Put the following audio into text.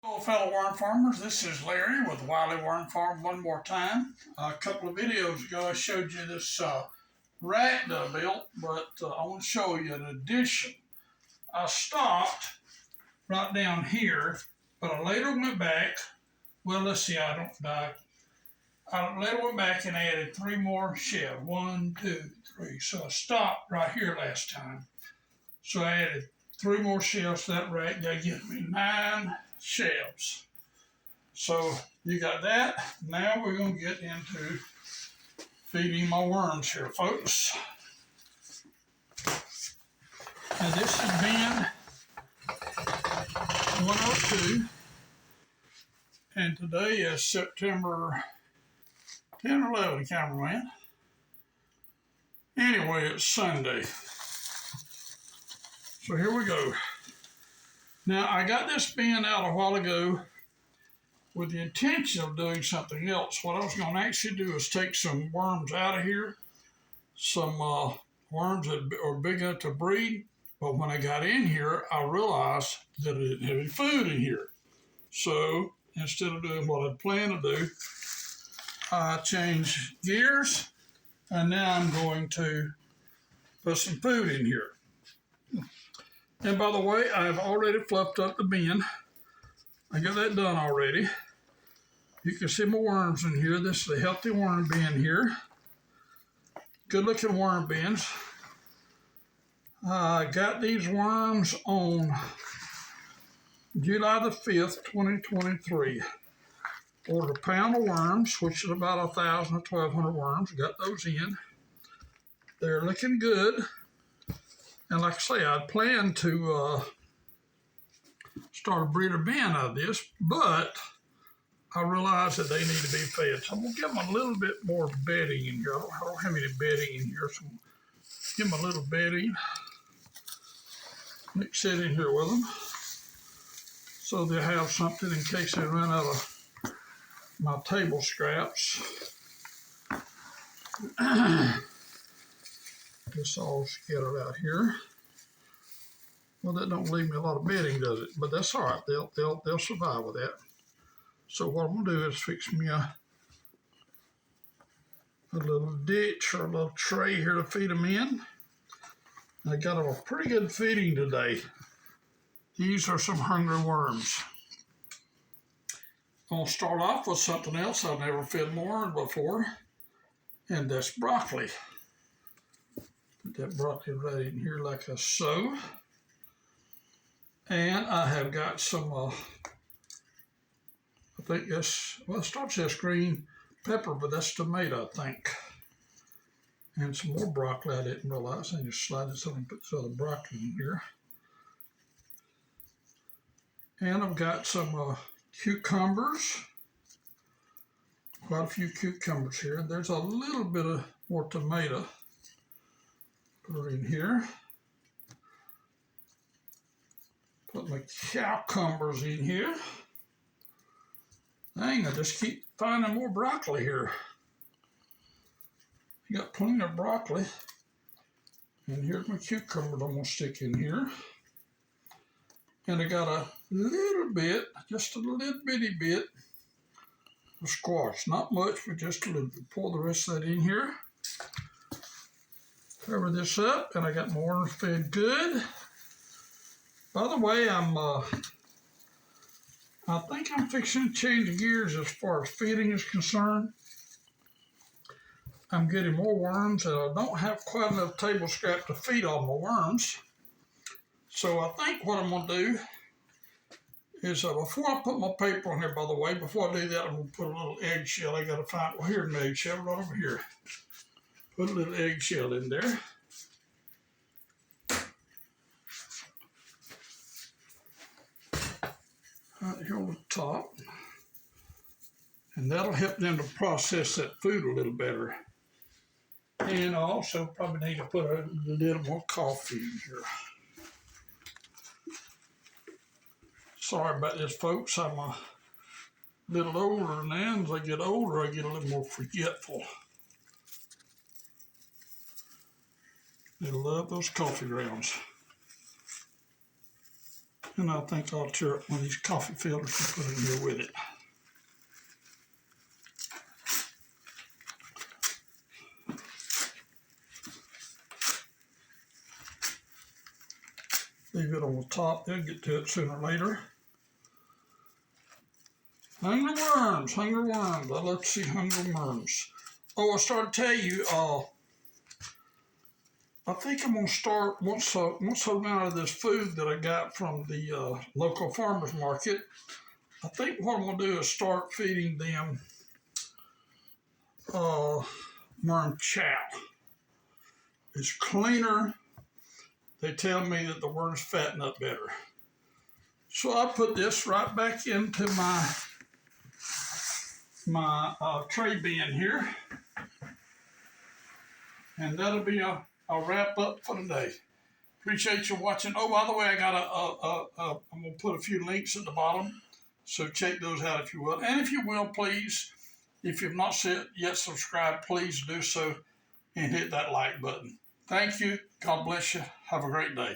Hello, fellow worm farmers. This is Larry with Wiley Worm Farm one more time. A couple of videos ago, I showed you this rack that I built, but I want to show you an addition. I stopped right down here, but I later went back. Well, let's see, I later went back and added 3 more shelves. 1, 2, 3. So I stopped right here last time. So I added 3 more shelves to that rack. That gives me 9 shelves. So you got that. Now we're going to get into feeding my worms here, folks. And this has been 102. And today is September 10 or 11, cameraman. Anyway, it's Sunday. So here we go. Now, I got this bin out a while ago with the intention of doing something else. What I was going to actually do is take some worms out of here, some worms that are big enough to breed. But when I got in here, I realized that I didn't have any food in here. So instead of doing what I'd planned to do, I changed gears, and now I'm going to put some food in here. And by the way, I've already fluffed up the bin. I got that done already. You can see my worms in here. This is a healthy worm bin here. Good looking worm bins. I got these worms on July the 5th, 2023. Ordered a pound of worms, which is about 1,000 or 1,200 worms. Got those in. They're looking good. And like I say, I'd planned to start a breeder bin out of this, but I realized that they need to be fed. So I'm going to give them a little bit more bedding in here. I don't have any bedding in here, so give them a little bedding. Mix it in here with them so they'll have something in case they run out of my table scraps. This all scattered out here. Well, that don't leave me a lot of bedding, does it? But that's all right. They'll survive with that. So what I'm gonna do is fix me a little ditch or a little tray here to feed them in. I got them a pretty good feeding today. These are some hungry worms. I'm gonna start off with something else I've never fed worms before, and that's broccoli. Put that broccoli right in here like so. And I have got some, I think that's, well, it starts as green pepper, but that's tomato, I think. And some more broccoli I didn't realize. I just slide this over and put some other broccoli in here. And I've got some cucumbers. Quite a few cucumbers here. There's a little bit of more tomato. Put it in here. Put my cucumbers in here. Dang, I just keep finding more broccoli here. I got plenty of broccoli. And here's my cucumbers I'm going to stick in here. And I got a little bit, just a little bitty bit of squash. Not much, but just a little bit. Pour the rest of that in here. Cover this up, and I got my worms fed good. By the way, I think I'm fixing to change gears as far as feeding is concerned. I'm getting more worms, and I don't have quite enough table scrap to feed all my worms. So I think what I'm going to do is before I put my paper on here, by the way, before I do that, I'm going to put a little eggshell. I got to find, well, here's an eggshell right over here. Put a little eggshell in there. Right here on the top. And that'll help them to process that food a little better. And I also probably need to put a little more coffee in here. Sorry about this, folks. I'm a little older now. As I get older, I get a little more forgetful. I love those coffee grounds. And I think I'll tear up one of these coffee filters and put in here with it. Leave it on the top. They'll get to it sooner or later. Hungry worms. Let's see, hungry worms. Oh, I started to tell you, I think I'm going to start, once I run out of this food that I got from the local farmer's market, I think what I'm going to do is start feeding them worm chow. It's cleaner. They tell me that the worms fatten up better. So I put this right back into my tray bin here. And that'll be a wrap up for today. Appreciate you watching. Oh, by the way, I got I'm gonna put a few links at the bottom, so check those out if you will. And if you will, please, if you've not yet subscribed, please do so and hit that like button. Thank you. God bless you. Have a great day.